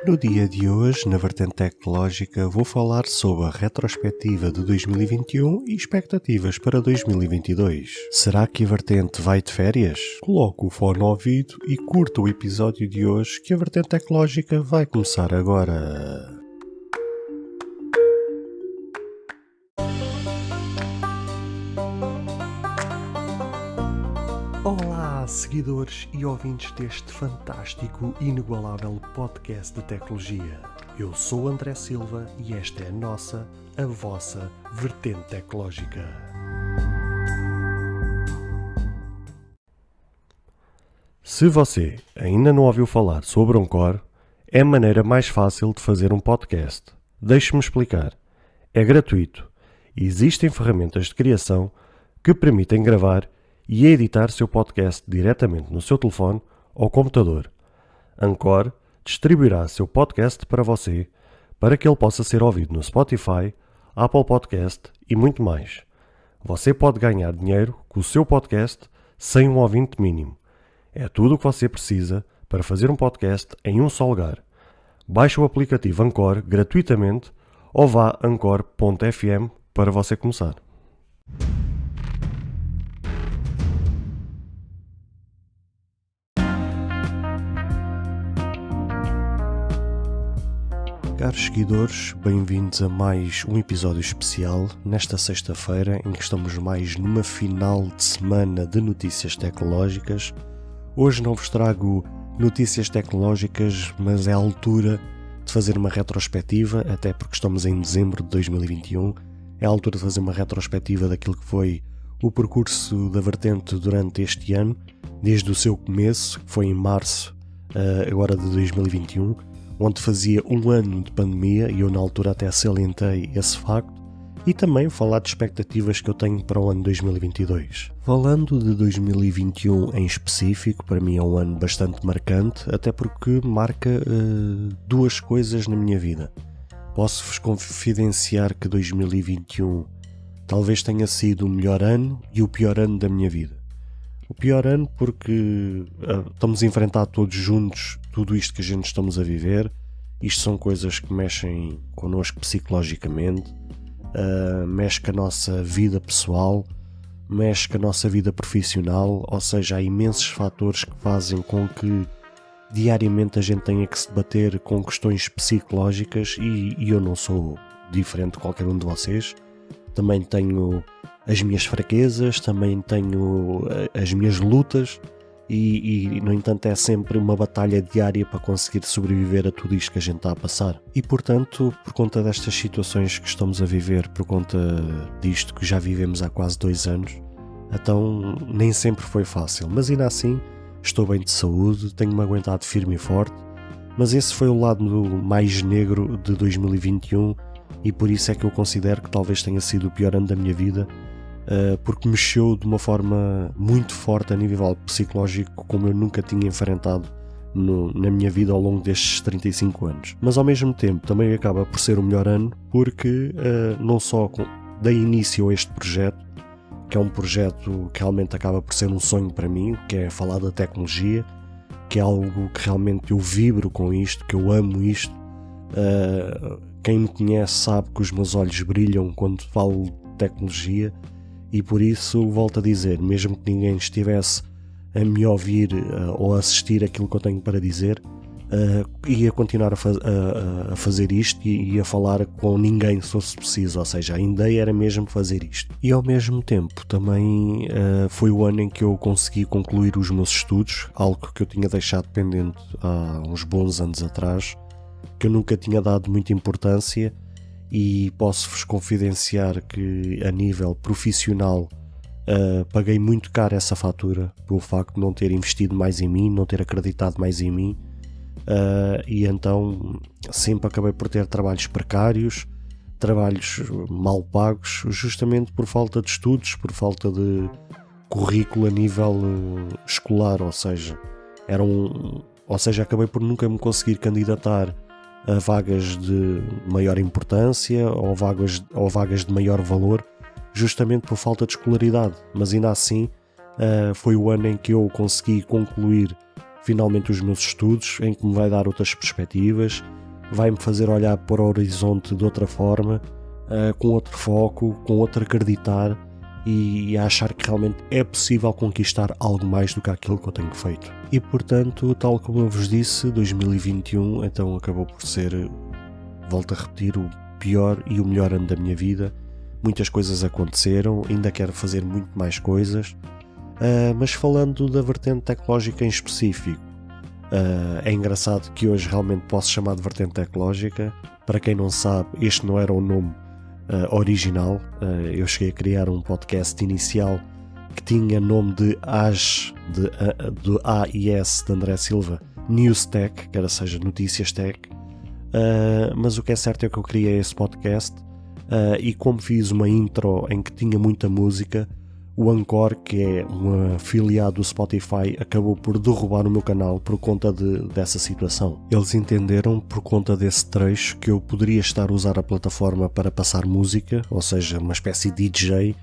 No dia de hoje, na vertente tecnológica, vou falar sobre a retrospectiva de 2021 e expectativas para 2022. Será que a vertente vai de férias? Coloque o fone ao ouvido e curta o episódio de hoje, que a vertente tecnológica vai começar agora. Olá, seguidores e ouvintes deste fantástico e inigualável podcast de tecnologia. Eu sou André Silva e esta é a vossa vertente tecnológica. Se você ainda não ouviu falar sobre Anchor, é a maneira mais fácil de fazer um podcast. Deixe-me explicar. É gratuito e existem ferramentas de criação que permitem gravar e editar seu podcast diretamente no seu telefone ou computador. Anchor distribuirá seu podcast para você, para que ele possa ser ouvido no Spotify, Apple Podcast e muito mais. Você pode ganhar dinheiro com o seu podcast sem um ouvinte mínimo. É tudo o que você precisa para fazer um podcast em um só lugar. Baixe o aplicativo Anchor gratuitamente ou vá a anchor.fm para você começar. Caros seguidores, bem-vindos a mais um episódio especial nesta sexta-feira em que estamos mais numa final de semana de notícias tecnológicas. Hoje não vos trago notícias tecnológicas, mas é a altura de fazer uma retrospectiva, até porque estamos em dezembro de 2021. É a altura de fazer uma retrospectiva daquilo que foi o percurso da vertente durante este ano, desde o seu começo, que foi em março agora de 2021, onde fazia um ano de pandemia e eu na altura até salientei esse facto, e também falar de expectativas que eu tenho para o ano 2022. Falando de 2021 em específico, para mim é um ano bastante marcante, até porque marca duas coisas na minha vida. Posso-vos confidenciar que 2021 talvez tenha sido o melhor ano e o pior ano da minha vida. O pior ano porque estamos a enfrentar todos juntos tudo isto que a gente estamos a viver. Isto são coisas que mexem connosco psicologicamente, mexe com a nossa vida pessoal, mexe com a nossa vida profissional, ou seja, há imensos fatores que fazem com que diariamente a gente tenha que se debater com questões psicológicas e eu não sou diferente de qualquer um de vocês. Também tenho as minhas fraquezas, também tenho as minhas lutas e, no entanto, é sempre uma batalha diária para conseguir sobreviver a tudo isto que a gente está a passar. E, portanto, por conta destas situações que estamos a viver, por conta disto que já vivemos há quase 2 anos, então nem sempre foi fácil. Mas ainda assim, estou bem de saúde, tenho-me aguentado firme e forte, mas esse foi o lado mais negro de 2021 e por isso é que eu considero que talvez tenha sido o pior ano da minha vida, porque mexeu de uma forma muito forte a nível psicológico como eu nunca tinha enfrentado na minha vida ao longo destes 35 anos. Mas ao mesmo tempo também acaba por ser o melhor ano porque não só dei início a este projeto, que é um projeto que realmente acaba por ser um sonho para mim, que é falar da tecnologia, que é algo que realmente eu vibro com isto, que eu amo isto. Quem me conhece sabe que os meus olhos brilham quando falo de tecnologia e por isso volto a dizer, mesmo que ninguém estivesse a me ouvir ou a assistir aquilo que eu tenho para dizer, ia continuar a fazer isto e a falar com ninguém se fosse preciso, ou seja, a ideia era mesmo fazer isto. E ao mesmo tempo também foi o ano em que eu consegui concluir os meus estudos, algo que eu tinha deixado pendente há uns bons anos atrás, que eu nunca tinha dado muita importância e posso-vos confidenciar que a nível profissional paguei muito caro essa fatura pelo facto de não ter investido mais em mim, não ter acreditado mais em mim, e então sempre acabei por ter trabalhos precários, trabalhos mal pagos, justamente por falta de estudos, por falta de currículo a nível escolar, ou seja, acabei por nunca me conseguir candidatar a vagas de maior importância ou vagas de maior valor, justamente por falta de escolaridade. Mas ainda assim foi o ano em que eu consegui concluir finalmente os meus estudos, em que me vai dar outras perspectivas, vai-me fazer olhar para o horizonte de outra forma, com outro foco, com outro acreditar e a achar que realmente é possível conquistar algo mais do que aquilo que eu tenho feito. E portanto, tal como eu vos disse, 2021 então acabou por ser, volto a repetir, o pior e o melhor ano da minha vida. Muitas coisas aconteceram, ainda quero fazer muito mais coisas, mas falando da vertente tecnológica em específico, é engraçado que hoje realmente posso chamar de vertente tecnológica. Para quem não sabe, este não era o nome original. Eu cheguei a criar um podcast inicial que tinha nome de de AIS de André Silva, News Tech, que era, seja, Notícias Tech. Mas o que é certo é que eu criei esse podcast e como fiz uma intro em que tinha muita música, o Anchor, que é um afiliado do Spotify, acabou por derrubar o meu canal por conta dessa situação. Eles entenderam, por conta desse trecho, que eu poderia estar a usar a plataforma para passar música, ou seja, uma espécie de DJ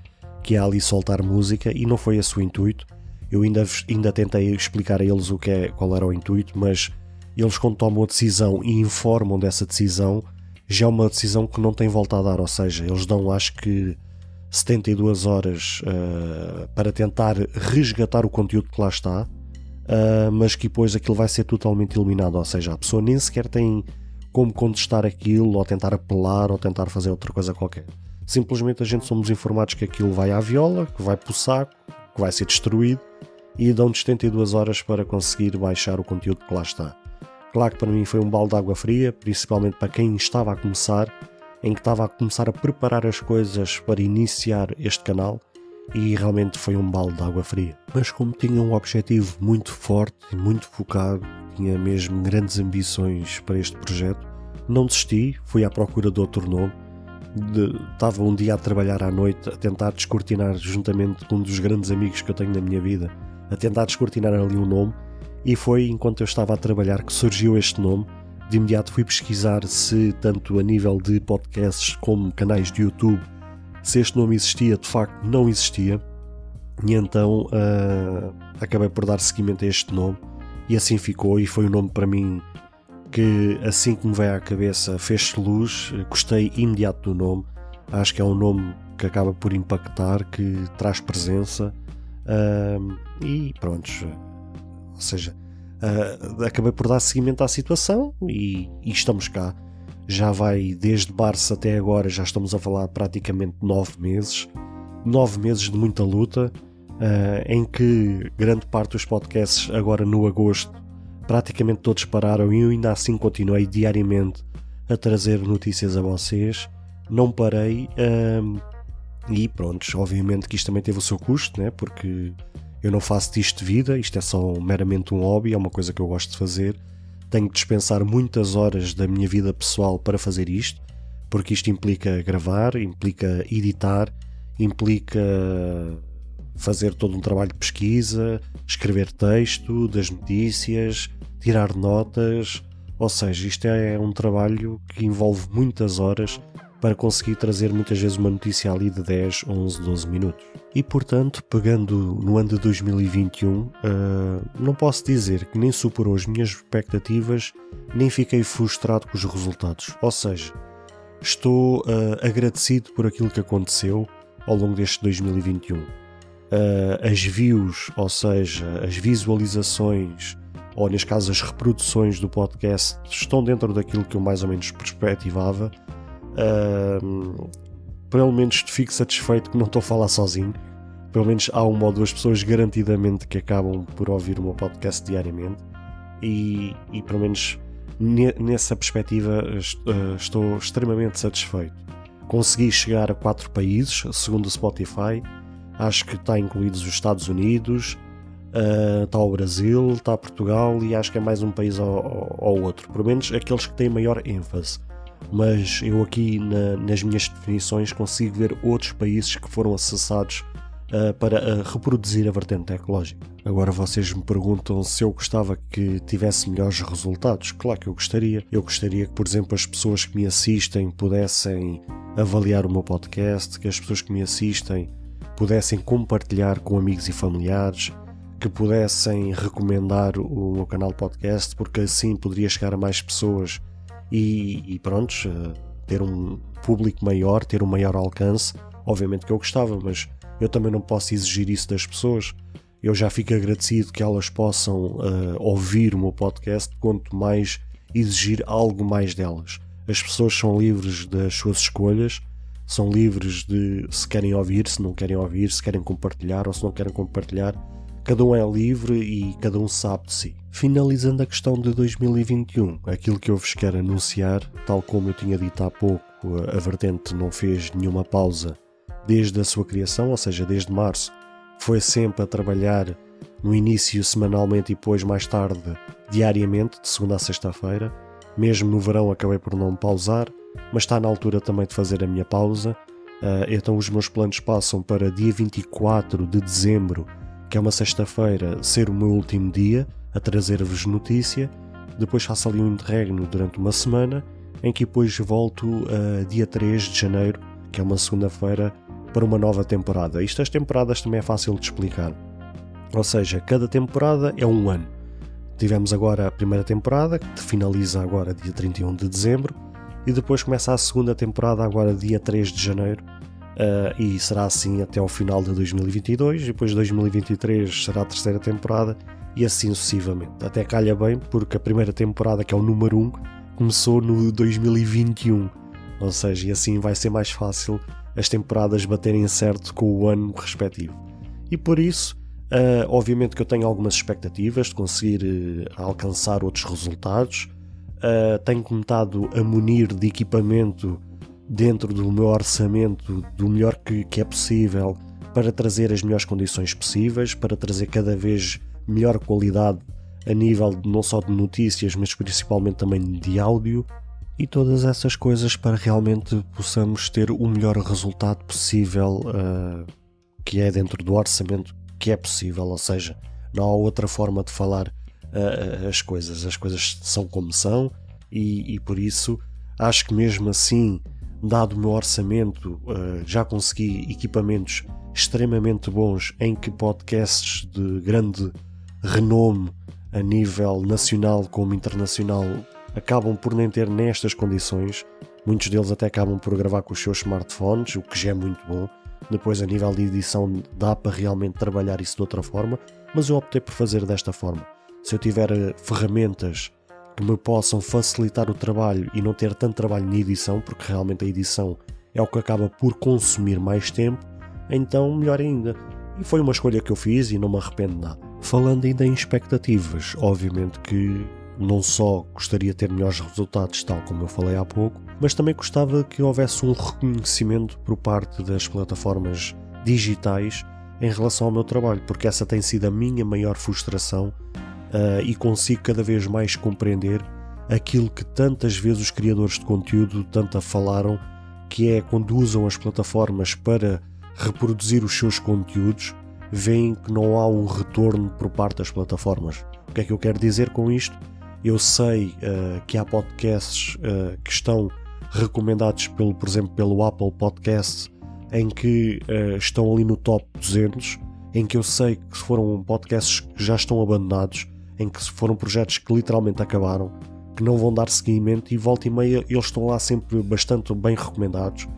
que é ali soltar música, e não foi esse o intuito. Eu ainda tentei explicar a eles qual era o intuito, mas eles, quando tomam a decisão e informam dessa decisão, já é uma decisão que não tem volta a dar, ou seja, eles dão, acho que 72 horas para tentar resgatar o conteúdo que lá está, mas que depois aquilo vai ser totalmente eliminado, ou seja, a pessoa nem sequer tem como contestar aquilo, ou tentar apelar, ou tentar fazer outra coisa qualquer. Simplesmente a gente somos informados que aquilo vai à viola, que vai para o saco, que vai ser destruído, e dão-nos 72 horas para conseguir baixar o conteúdo que lá está. Claro que para mim foi um balde de água fria, principalmente para quem estava a começar, em que estava a começar a preparar as coisas para iniciar este canal, e realmente foi um balde de água fria. Mas como tinha um objetivo muito forte e muito focado, tinha mesmo grandes ambições para este projeto, não desisti, fui à procura de outro nome. Estava um dia a trabalhar à noite, a tentar descortinar, juntamente com um dos grandes amigos que eu tenho na minha vida, a tentar descortinar ali um nome, e foi enquanto eu estava a trabalhar que surgiu este nome. De imediato fui pesquisar se, tanto a nível de podcasts como canais de YouTube, se este nome existia. De facto não existia, e então acabei por dar seguimento a este nome, e assim ficou, e foi um nome para mim que, assim que me veio à cabeça, fez-se luz. Gostei imediato do nome, acho que é um nome que acaba por impactar, que traz presença, e pronto, ou seja, acabei por dar seguimento à situação e estamos cá. Já vai desde março até agora, já estamos a falar praticamente 9 meses. 9 meses de muita luta, em que grande parte dos podcasts agora no agosto praticamente todos pararam, e eu ainda assim continuei diariamente a trazer notícias a vocês. Não parei, e pronto, obviamente que isto também teve o seu custo, né? Porque eu não faço disto de vida, isto é só meramente um hobby, é uma coisa que eu gosto de fazer. Tenho que dispensar muitas horas da minha vida pessoal para fazer isto, porque isto implica gravar, implica editar, implica fazer todo um trabalho de pesquisa, escrever texto das notícias, tirar notas, ou seja, isto é um trabalho que envolve muitas horas para conseguir trazer muitas vezes uma notícia ali de 10, 11, 12 minutos. E portanto, pegando no ano de 2021, não posso dizer que nem superou as minhas expectativas, nem fiquei frustrado com os resultados. Ou seja, estou agradecido por aquilo que aconteceu ao longo deste 2021. As views, ou seja, as visualizações, ou neste caso as reproduções do podcast, estão dentro daquilo que eu mais ou menos perspectivava. Pelo menos fico satisfeito que não estou a falar sozinho. Pelo menos há uma ou duas pessoas garantidamente que acabam por ouvir o meu podcast diariamente, e pelo menos nessa perspectiva estou extremamente satisfeito. Consegui chegar a 4 países, segundo o Spotify. Acho que está incluídos os Estados Unidos, está o Brasil, está Portugal, e acho que é mais um país ou outro, pelo menos aqueles que têm maior ênfase. Mas eu aqui nas minhas definições consigo ver outros países que foram acessados para reproduzir a vertente tecnológica. Agora vocês me perguntam se eu gostava que tivesse melhores resultados. Claro que eu gostaria. Eu gostaria que, por exemplo, as pessoas que me assistem pudessem avaliar o meu podcast, que as pessoas que me assistem pudessem compartilhar com amigos e familiares, que pudessem recomendar o meu canal de podcast, porque assim poderia chegar a mais pessoas e pronto, ter um público maior, ter um maior alcance. Obviamente que eu gostava, mas eu também não posso exigir isso das pessoas. Eu já fico agradecido que elas possam ouvir o meu podcast, quanto mais exigir algo mais delas. As pessoas são livres das suas escolhas, são livres de se querem ouvir, se não querem ouvir, se querem compartilhar ou se não querem compartilhar. Cada um é livre e cada um sabe de si. Finalizando a questão de 2021, aquilo que eu vos quero anunciar, tal como eu tinha dito há pouco, a Vertente não fez nenhuma pausa desde a sua criação, ou seja, desde março, foi sempre a trabalhar no início semanalmente e depois mais tarde diariamente, de segunda a sexta-feira. Mesmo no verão acabei por não pausar, mas está na altura também de fazer a minha pausa. Então os meus planos passam para dia 24 de dezembro, que é uma sexta-feira, ser o meu último dia a trazer-vos notícia. Depois faço ali um interregno durante uma semana, em que depois volto dia 3 de janeiro, que é uma segunda-feira, para uma nova temporada. As temporadas também é fácil de explicar. Ou seja, cada temporada é um ano. Tivemos agora a primeira temporada, que finaliza agora dia 31 de dezembro, e depois começa a segunda temporada agora dia 3 de janeiro, e será assim até ao final de 2022, e depois de 2023 será a terceira temporada, e assim sucessivamente. Até calha bem, porque a primeira temporada, que é o número 1, começou no 2021, ou seja, e assim vai ser mais fácil as temporadas baterem certo com o ano respectivo. E por isso, obviamente que eu tenho algumas expectativas de conseguir alcançar outros resultados. Tenho começado a munir de equipamento dentro do meu orçamento do melhor que é possível, para trazer as melhores condições possíveis, para trazer cada vez melhor qualidade a nível não só de notícias, mas principalmente também de áudio, e todas essas coisas para realmente possamos ter o melhor resultado possível, que é dentro do orçamento que é possível. Ou seja, não há outra forma de falar as coisas são como são, e por isso acho que mesmo assim, dado o meu orçamento, já consegui equipamentos extremamente bons em que podcasts de grande renome a nível nacional como internacional acabam por nem ter nestas condições. Muitos deles até acabam por gravar com os seus smartphones, o que já é muito bom. Depois, a nível de edição, dá para realmente trabalhar isso de outra forma, mas eu optei por fazer desta forma. Se eu tiver ferramentas que me possam facilitar o trabalho e não ter tanto trabalho na edição, porque realmente a edição é o que acaba por consumir mais tempo, então melhor ainda. E foi uma escolha que eu fiz e não me arrependo de nada. Falando ainda em expectativas, obviamente que não só gostaria de ter melhores resultados, tal como eu falei há pouco, mas também gostava que houvesse um reconhecimento por parte das plataformas digitais em relação ao meu trabalho, porque essa tem sido a minha maior frustração, e consigo cada vez mais compreender aquilo que tantas vezes os criadores de conteúdo tanto falaram, que é quando usam as plataformas para reproduzir os seus conteúdos, veem que não há um retorno por parte das plataformas. O que é que eu quero dizer com isto? Eu sei que há podcasts que estão recomendados por exemplo pelo Apple Podcasts, em que estão ali no top 200, em que eu sei que foram podcasts que já estão abandonados, em que foram projetos que literalmente acabaram, que não vão dar seguimento, e volta e meia eles estão lá sempre bastante bem recomendados,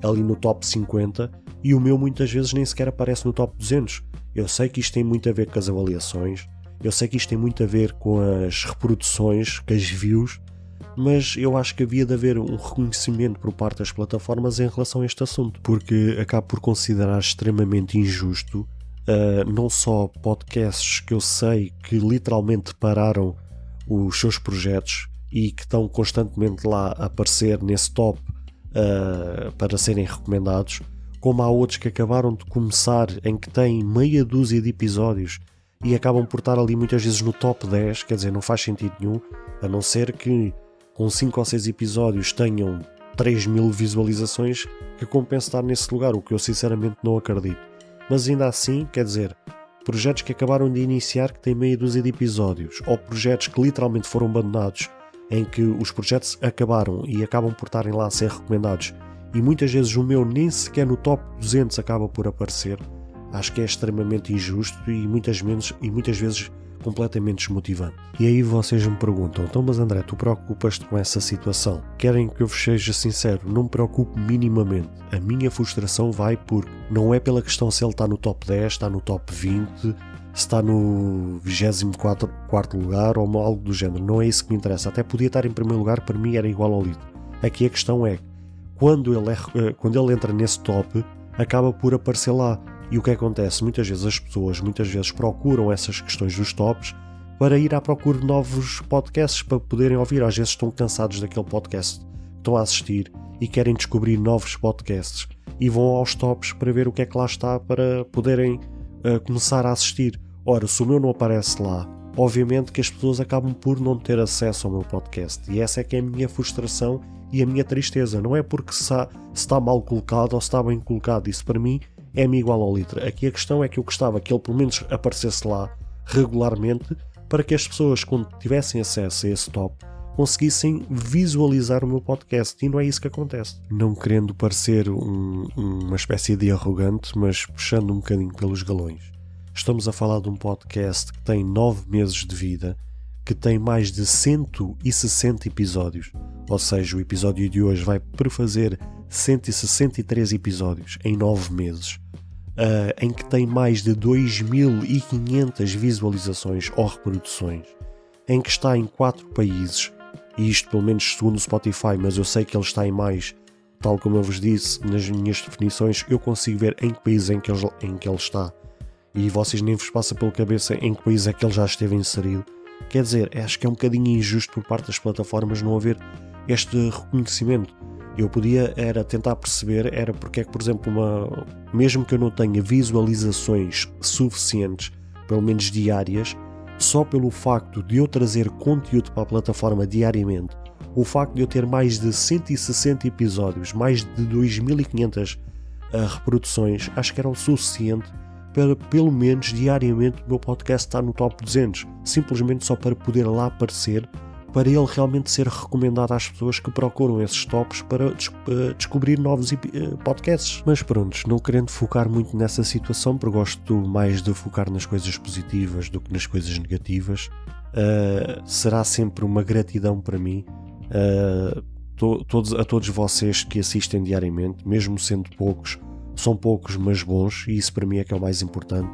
ali no top 50, e o meu muitas vezes nem sequer aparece no top 200. Eu sei que isto tem muito a ver com as avaliações, eu sei que isto tem muito a ver com as reproduções, com as views, mas eu acho que havia de haver um reconhecimento por parte das plataformas em relação a este assunto, porque acabo por considerar extremamente injusto não só podcasts que eu sei que literalmente pararam os seus projetos e que estão constantemente lá a aparecer nesse top para serem recomendados, como há outros que acabaram de começar, em que têm meia dúzia de episódios e acabam por estar ali muitas vezes no top 10, quer dizer, não faz sentido nenhum, a não ser que com 5 ou 6 episódios tenham 3.000 visualizações, que compensa estar nesse lugar, o que eu sinceramente não acredito. Mas ainda assim, quer dizer, projetos que acabaram de iniciar que têm meia dúzia de episódios, ou projetos que literalmente foram abandonados, em que os projetos acabaram e acabam por estarem lá a ser recomendados, e muitas vezes o meu nem sequer no top 200 acaba por aparecer, Acho que é extremamente injusto e muitas vezes completamente desmotivante. E aí vocês me perguntam, então mas André, tu preocupas-te com essa situação? Querem que eu vos seja sincero? Não me preocupo minimamente. A minha frustração vai por, não é pela questão se ele está no top 10, está no top 20, se está no 24º lugar ou algo do género. Não é isso que me interessa. Até podia estar em primeiro lugar, para mim era igual ao líder. Aqui a questão é, quando ele entra nesse top, acaba por aparecer lá. E o que acontece? Muitas vezes as pessoas procuram essas questões dos tops para ir à procura de novos podcasts para poderem ouvir. Às vezes estão cansados daquele podcast que estão a assistir e querem descobrir novos podcasts e vão aos tops para ver o que é que lá está para poderem começar a assistir. Ora, se o meu não aparece lá, obviamente que as pessoas acabam por não ter acesso ao meu podcast. E essa é que é a minha frustração e a minha tristeza. Não é porque se está mal colocado ou se está bem colocado. Isso para mim é-me igual ao litro. Aqui a questão é que eu gostava que ele pelo menos aparecesse lá regularmente para que as pessoas, quando tivessem acesso a esse top, conseguissem visualizar o meu podcast. E não é isso que acontece. Não querendo parecer uma espécie de arrogante, mas puxando um bocadinho pelos galões. Estamos a falar de um podcast que tem 9 meses de vida, que tem mais de 160 episódios. Ou seja, o episódio de hoje vai prefazer 163 episódios em 9 meses, em que tem mais de 2.500 visualizações ou reproduções, em que está em 4 países, e isto pelo menos segundo o Spotify, mas eu sei que ele está em mais, tal como eu vos disse nas minhas definições, eu consigo ver em que país em que ele está, e vocês nem vos passa pela cabeça em que país é que ele já esteve inserido. Quer dizer, acho que é um bocadinho injusto por parte das plataformas não haver este reconhecimento. Eu podia tentar perceber porque é que, por exemplo, mesmo que eu não tenha visualizações suficientes, pelo menos diárias, só pelo facto de eu trazer conteúdo para a plataforma diariamente, o facto de eu ter mais de 160 episódios, mais de 2.500 reproduções, acho que era o suficiente para, pelo menos diariamente, o meu podcast estar no top 200, simplesmente só para poder lá aparecer, para ele realmente ser recomendado às pessoas que procuram esses tops para descobrir novos podcasts. Mas pronto, não querendo focar muito nessa situação, porque gosto mais de focar nas coisas positivas do que nas coisas negativas, será sempre uma gratidão para mim a todos vocês que assistem diariamente, mesmo sendo poucos, são poucos mas bons, e isso para mim é que é o mais importante.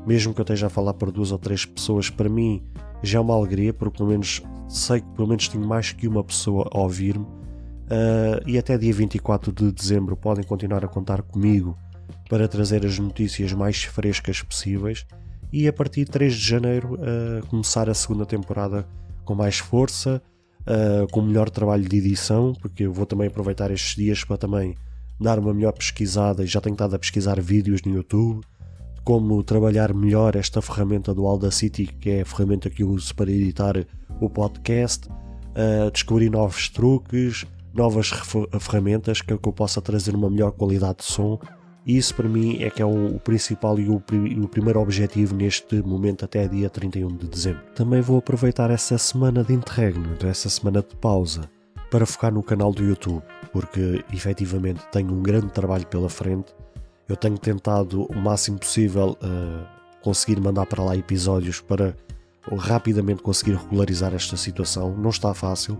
Mesmo que eu esteja a falar para 2 ou 3 pessoas, para mim já é uma alegria, porque pelo menos sei que pelo menos tenho mais que uma pessoa a ouvir-me, e até dia 24 de dezembro podem continuar a contar comigo para trazer as notícias mais frescas possíveis, e a partir de 3 de janeiro começar a segunda temporada com mais força, com melhor trabalho de edição, porque eu vou também aproveitar estes dias para também dar uma melhor pesquisada, e já tenho estado a pesquisar vídeos no YouTube, como trabalhar melhor esta ferramenta do Audacity, que é a ferramenta que eu uso para editar o podcast, descobrir novos truques, novas ferramentas que eu possa trazer uma melhor qualidade de som, e isso para mim é que é o principal e o primeiro objetivo neste momento até dia 31 de dezembro. Também vou aproveitar essa semana de interregno, essa semana de pausa, para focar no canal do YouTube, porque efetivamente tenho um grande trabalho pela frente. Eu tenho tentado o máximo possível conseguir mandar para lá episódios para rapidamente conseguir regularizar esta situação. Não está fácil.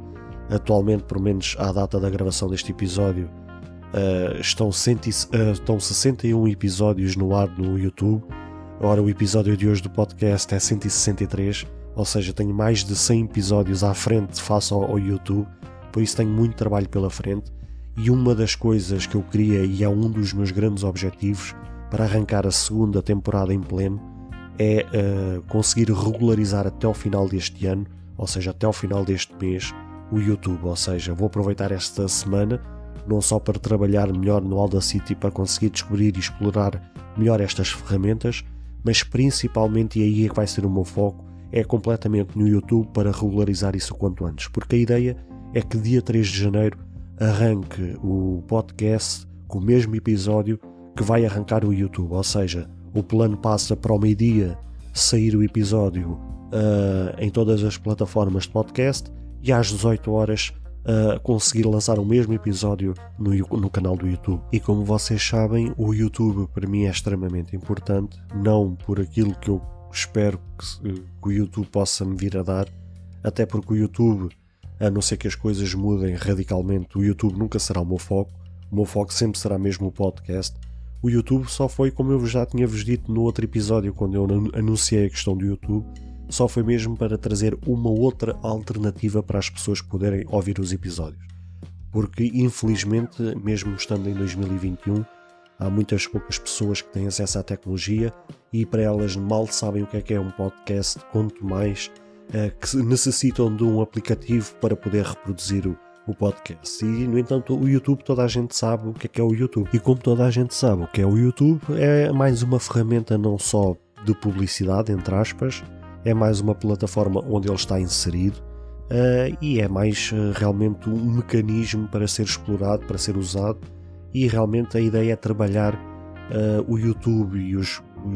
Atualmente, pelo menos à data da gravação deste episódio, estão 61 episódios no ar no YouTube. Ora, o episódio de hoje do podcast é 163, ou seja, tenho mais de 100 episódios à frente face ao YouTube, por isso tenho muito trabalho pela frente. E uma das coisas que eu queria, e é um dos meus grandes objetivos para arrancar a segunda temporada em pleno, é conseguir regularizar até ao final deste ano, ou seja, até ao final deste mês, o YouTube. Ou seja, vou aproveitar esta semana não só para trabalhar melhor no Audacity para conseguir descobrir e explorar melhor estas ferramentas, mas principalmente, e aí é que vai ser o meu foco, é completamente no YouTube para regularizar isso o quanto antes, porque a ideia é que dia 3 de janeiro arranque o podcast com o mesmo episódio que vai arrancar o YouTube, ou seja, o plano passa para o meio-dia sair o episódio em todas as plataformas de podcast, e às 18 horas a conseguir lançar o mesmo episódio no canal do YouTube. E como vocês sabem, o YouTube para mim é extremamente importante, não por aquilo que eu espero que o YouTube possa me vir a dar, até porque o YouTube, a não ser que as coisas mudem radicalmente, o YouTube nunca será o meu foco sempre será mesmo o podcast. O YouTube só foi, como eu já tinha-vos dito no outro episódio, quando eu anunciei a questão do YouTube, só foi mesmo para trazer uma outra alternativa para as pessoas poderem ouvir os episódios. Porque, infelizmente, mesmo estando em 2021, há muitas poucas pessoas que têm acesso à tecnologia e para elas mal sabem o que é um podcast, quanto mais que necessitam de um aplicativo para poder reproduzir o podcast. E, no entanto, o YouTube, toda a gente sabe o que é o YouTube. E como toda a gente sabe o que é o YouTube, é mais uma ferramenta não só de publicidade, entre aspas, é mais uma plataforma onde ele está inserido e é mais realmente um mecanismo para ser explorado, para ser usado, e realmente a ideia é trabalhar o YouTube e o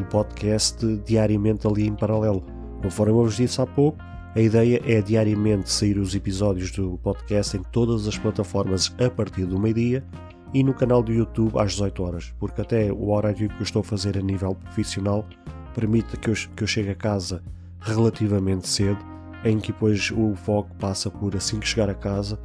podcast diariamente ali em paralelo. Conforme eu vos disse há pouco, a ideia é diariamente sair os episódios do podcast em todas as plataformas a partir do meio-dia e no canal do YouTube às 18 horas, porque até o horário que eu estou a fazer a nível profissional permite que eu chegue a casa relativamente cedo, em que depois o foco passa por, assim que chegar a casa,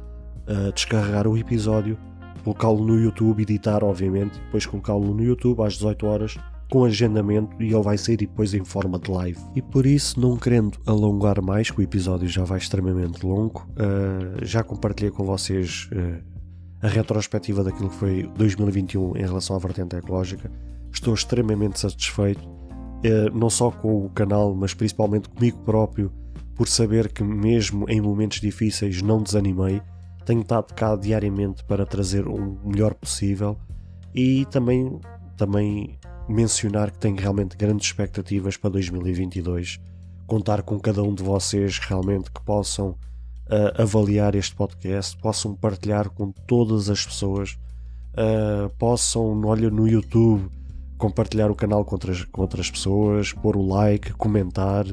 descarregar o episódio, colocá-lo no YouTube, editar obviamente, depois colocá-lo no YouTube às 18 horas com agendamento e ele vai sair depois em forma de live. E por isso, não querendo alongar mais, que o episódio já vai extremamente longo, já compartilhei com vocês a retrospectiva daquilo que foi 2021 em relação à vertente ecológica. Estou extremamente satisfeito, não só com o canal, mas principalmente comigo próprio, por saber que mesmo em momentos difíceis não desanimei, tenho estado cá diariamente para trazer o melhor possível e também mencionar que tenho realmente grandes expectativas para 2022, contar com cada um de vocês realmente que possam avaliar este podcast, possam partilhar com todas as pessoas, possam, olha, no YouTube, compartilhar o canal com outras pessoas, pôr o like, comentar,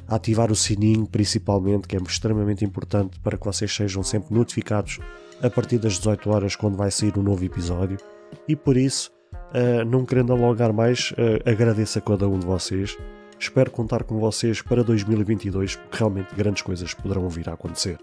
ativar o sininho principalmente, que é extremamente importante para que vocês sejam sempre notificados a partir das 18 horas quando vai sair um novo episódio. E por isso, não querendo alongar mais, agradeço a cada um de vocês, espero contar com vocês para 2022, porque realmente grandes coisas poderão vir a acontecer.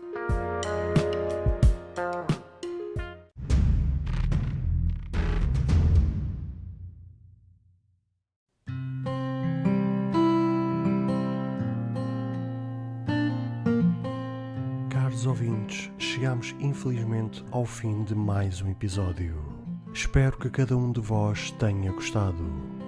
Caros ouvintes, chegamos infelizmente ao fim de mais um episódio. Espero que cada um de vós tenha gostado.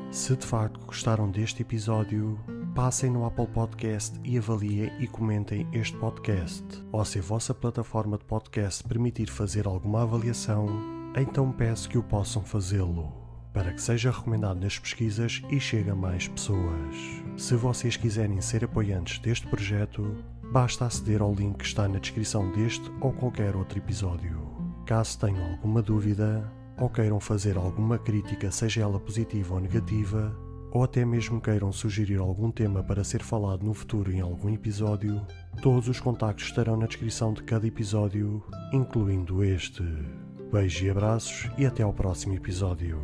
Se de facto gostaram deste episódio, passem no Apple Podcast e avaliem e comentem este podcast. Ou se a vossa plataforma de podcast permitir fazer alguma avaliação, então peço que o possam fazê-lo, para que seja recomendado nas pesquisas e chegue a mais pessoas. Se vocês quiserem ser apoiantes deste projeto, basta aceder ao link que está na descrição deste ou qualquer outro episódio. Caso tenham alguma dúvida, ou queiram fazer alguma crítica, seja ela positiva ou negativa, ou até mesmo queiram sugerir algum tema para ser falado no futuro em algum episódio, todos os contactos estarão na descrição de cada episódio, incluindo este. Beijos e abraços e até ao próximo episódio.